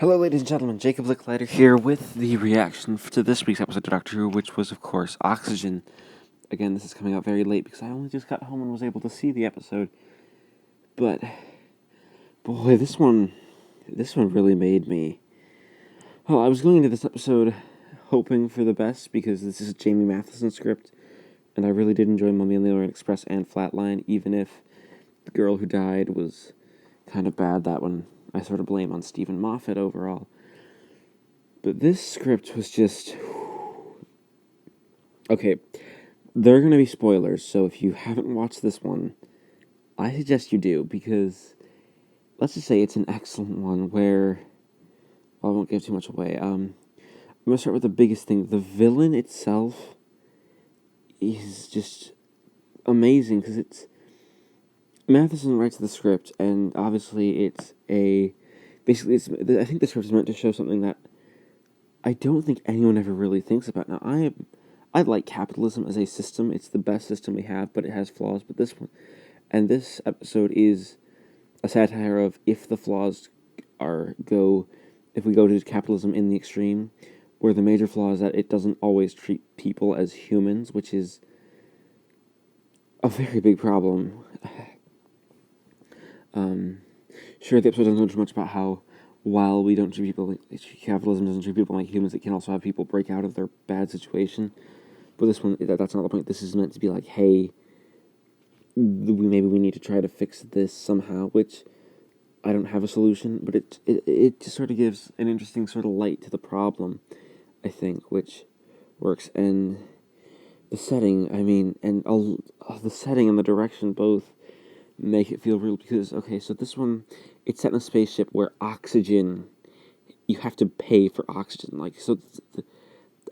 Hello, ladies and gentlemen. Jacob Licklider here with the reaction to this week's episode of Doctor Who, which was, of course, Oxygen. Again, this is coming out very late because I only just got home and was able to see the episode. But, boy, this one really made me. Well, I was going into this episode hoping for the best because this is a Jamie Matheson script, and I really did enjoy Mummy and the Orient Express and Flatline, even if the girl who died was kind of bad. That one I sort of blame on Stephen Moffat overall. But this script was just... Okay, there are going to be spoilers, so if you haven't watched this one, I suggest you do, because let's just say it's an excellent one where... Well, I won't give too much away. I'm going to start with the biggest thing. The villain itself is just amazing, because it's... Matheson writes the script, and obviously it's a... Basically, I think the script is meant to show something that I don't think anyone ever really thinks about. Now, I like capitalism as a system. It's the best system we have, but it has flaws. But this one, and this episode is a satire of if the flaws if we go to capitalism in the extreme, where the major flaw is that it doesn't always treat people as humans, which is a very big problem. Sure, the episode doesn't know too much about how while we don't treat people capitalism doesn't treat people like humans, it can also have people break out of their bad situation. But this one, that's not the point. This is meant to be like, hey, maybe we need to try to fix this somehow, which I don't have a solution, but it just sort of gives an interesting sort of light to the problem, I think, which works. And the setting, I mean, and the setting and the direction both make it feel real, because, okay, so this one, it's set in a spaceship where oxygen, you have to pay for oxygen, like, so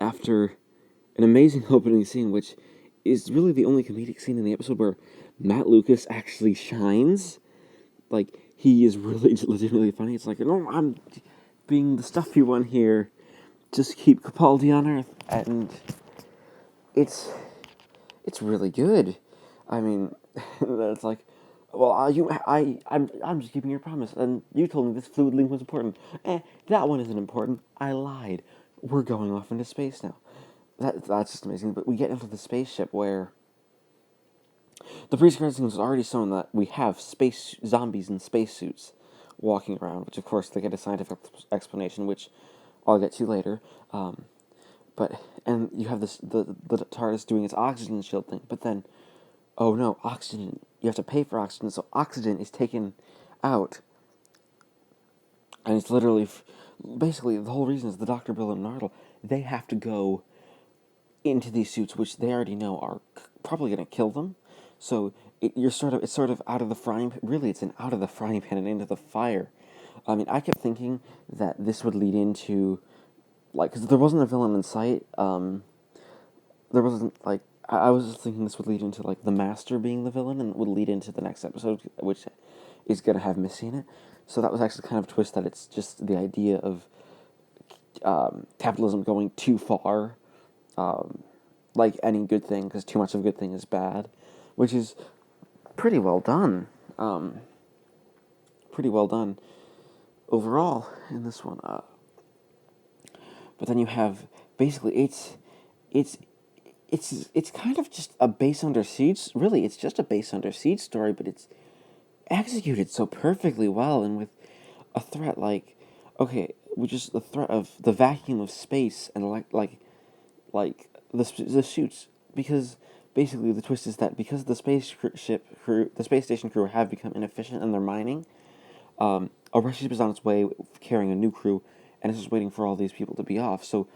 after an amazing opening scene, which is really the only comedic scene in the episode where Matt Lucas actually shines, like, he is really legitimately funny. It's like, no, I'm being the stuffy one here, just keep Capaldi on Earth, and it's really good. I mean, it's like, well, I'm just keeping your promise, and you told me this fluid link was important. That one isn't important. I lied. We're going off into space now. That's just amazing. But we get into the spaceship where the pre-credits scene has already shown that we have space zombies in spacesuits walking around, which of course they get a scientific explanation, which I'll get to later. And you have the TARDIS doing its oxygen shield thing, but then, oh no, oxygen, you have to pay for oxygen, so oxygen is taken out. And it's literally, basically, the whole reason is the Dr. Bill and Nardole, they have to go into these suits, which they already know are probably going to kill them. So it's sort of out of the frying pan, really it's an out of the frying pan and into the fire. I mean, I kept thinking that this would lead into, like, because there wasn't a villain in sight, there wasn't, like, I was just thinking this would lead into, like, the Master being the villain, and would lead into the next episode, which is going to have Missy in it. So that was actually kind of a twist, that it's just the idea of capitalism going too far, like any good thing, because too much of a good thing is bad, which is pretty well done. Pretty well done overall in this one. But then you have, basically, it's kind of just a base under siege. Really, it's just a base under siege story, but it's executed so perfectly well, and with a threat like, okay, with just the threat of the vacuum of space, and like the suits, because basically the twist is that because the the space station crew have become inefficient in their mining, a rescue ship is on its way carrying a new crew, and it's just waiting for all these people to be off. So,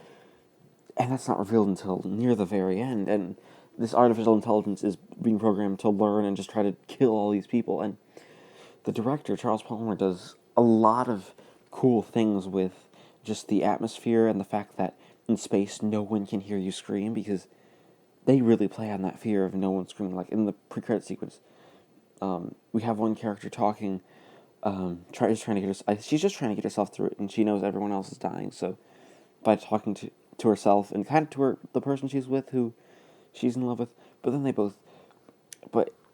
and that's not revealed until near the very end, and this artificial intelligence is being programmed to learn and just try to kill all these people. And the director, Charles Palmer, does a lot of cool things with just the atmosphere and the fact that in space no one can hear you scream, because they really play on that fear of no one screaming. Like in the pre-credit sequence, we have one character talking, she's just trying to get herself through it, and she knows everyone else is dying, so by talking to herself and kind of to the person she's with, who she's in love with, but then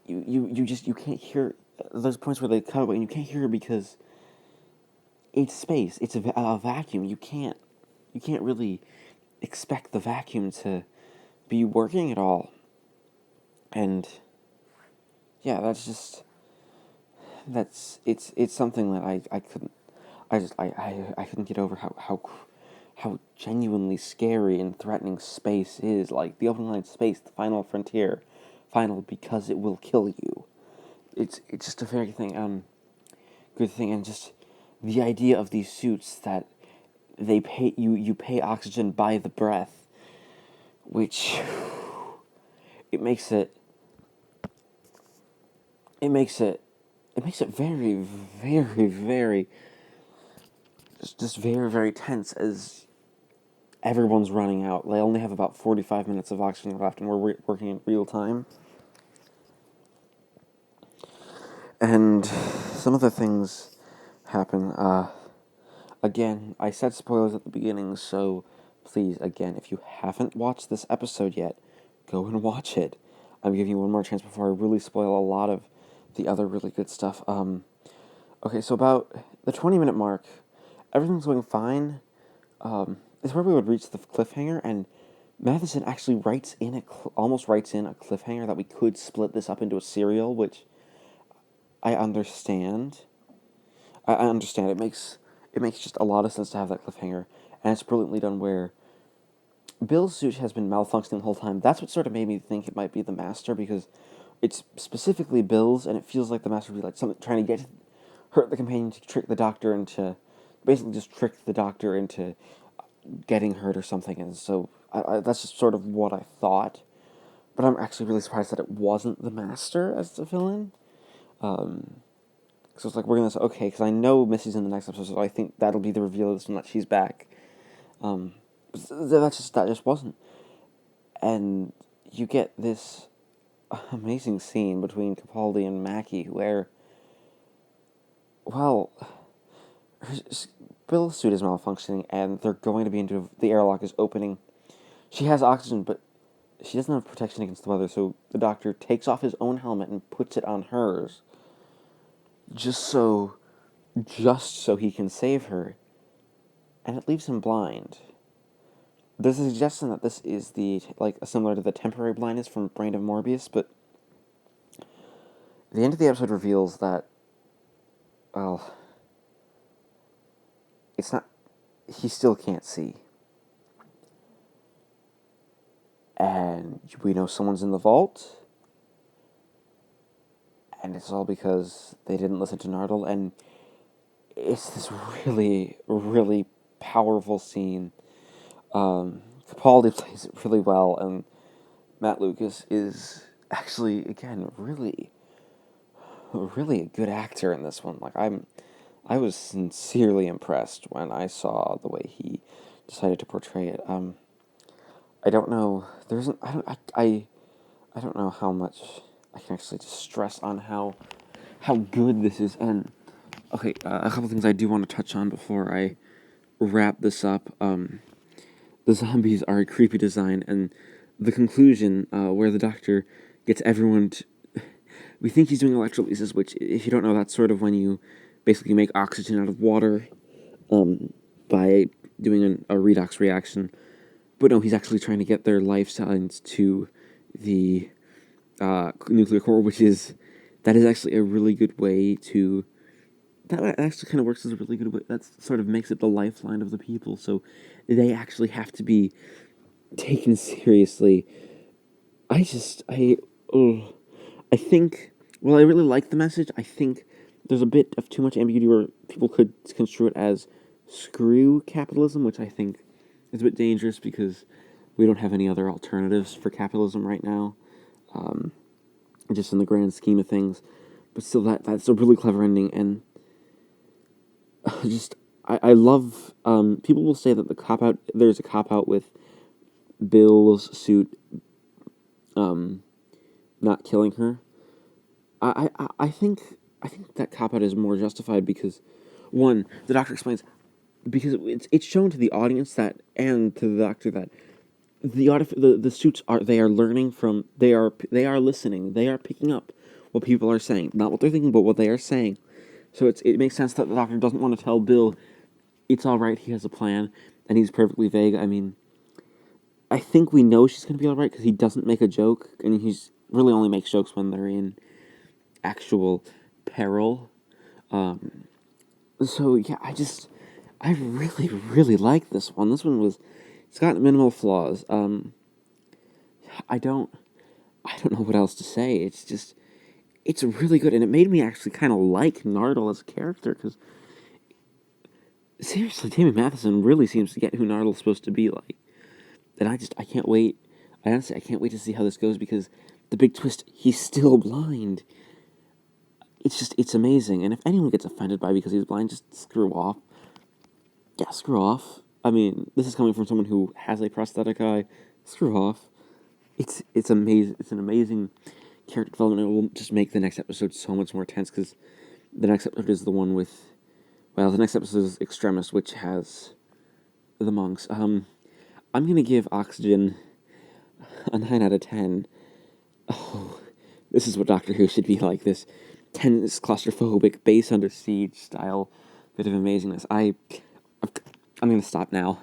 you can't hear. There's points where they cut away and you can't hear her because it's space. It's a vacuum. You can't really expect the vacuum to be working at all. And yeah, it's something that I couldn't I couldn't get over how genuinely scary and threatening space is. Like the opening line, space, the final frontier, final because it will kill you. It's just a very good thing, and just the idea of these suits that they pay you pay oxygen by the breath, which it makes it it makes it it makes it very, very, very just very, very tense as everyone's running out. They only have about 45 minutes of oxygen left, and we're working in real time. And some other things happen. Again, I said spoilers at the beginning, so please, again, if you haven't watched this episode yet, go and watch it. I'm giving you one more chance before I really spoil a lot of the other really good stuff. Okay, so about the 20-minute mark, everything's going fine. It's where we would reach the cliffhanger, and Matheson actually almost writes in a cliffhanger that we could split this up into a serial, which I understand. I understand. It makes just a lot of sense to have that cliffhanger, and it's brilliantly done where Bill's suit has been malfunctioning the whole time. That's what sort of made me think it might be the Master, because it's specifically Bill's, and it feels like the Master would be like something trying to hurt the companion to trick the Doctor into, basically just trick the Doctor into getting hurt or something. And so that's just sort of what I thought. But I'm actually really surprised that it wasn't the Master as the villain. So it's like, we're going to say, okay, because I know Missy's in the next episode, so I think that'll be the reveal of this one, that she's back. That just wasn't. And you get this amazing scene between Capaldi and Mackie, where, well, Bill's suit is malfunctioning, and they're going to be into the airlock is opening. She has oxygen, but she doesn't have protection against the weather, so the Doctor takes off his own helmet and puts it on hers, just so he can save her, and it leaves him blind. There's a suggestion that this is similar to the temporary blindness from Brain of Morbius, but the end of the episode reveals that, well, it's not, he still can't see. And we know someone's in the vault, and it's all because they didn't listen to Nardole, and it's this really, really powerful scene. Capaldi plays it really well, and Matt Lucas is actually, again, really, really a good actor in this one. I was sincerely impressed when I saw the way he decided to portray it. I don't know. I don't know how much I can actually just stress on how good this is. And okay, a couple things I do want to touch on before I wrap this up. The zombies are a creepy design, and the conclusion, where the Doctor gets everyone to... We think he's doing electrolysis, which, if you don't know, that's sort of when you basically make oxygen out of water by doing a redox reaction. But no, he's actually trying to get their life signs to the nuclear core, that is actually a really good way to... That actually kind of works as a really good way. That sort of makes it the lifeline of the people, so they actually have to be taken seriously. I think, well, I really like the message. I think there's a bit of too much ambiguity where people could construe it as screw capitalism, which I think is a bit dangerous because we don't have any other alternatives for capitalism right now, just in the grand scheme of things. But still, that's a really clever ending, and I love, people will say that there's a cop-out with Bill's suit not killing her. I think that cop-out is more justified because, one, the Doctor explains, because it's shown to the audience that, and to the Doctor, that the suits are learning from, they are listening, they are picking up what people are saying, not what they're thinking, but what they are saying. So it makes sense that the Doctor doesn't want to tell Bill it's all right, he has a plan, and he's perfectly vague. I mean, I think we know she's going to be all right because he doesn't make a joke, and he's really only makes jokes when they're in actual peril. So yeah, I really, really like this one. This one it's got minimal flaws. I don't know what else to say. It's really good, and it made me actually kind of like Nardole as a character, because seriously, Tammy Matheson really seems to get who Nardole's supposed to be like. And I can't wait. I can't wait to see how this goes, because the big twist, he's still blind. It's amazing. And if anyone gets offended by because he's blind, just screw off. Yeah, screw off. I mean, this is coming from someone who has a prosthetic eye. Screw off. It's amazing. It's an amazing character development. It will just make the next episode so much more tense, because the next episode is the one with, well, the next episode is Extremis, which has the monks. I'm gonna give Oxygen a 9 out of 10. Oh, this is what Doctor Who should be like, this tense, claustrophobic, base under siege style bit of amazingness. I'm gonna stop now.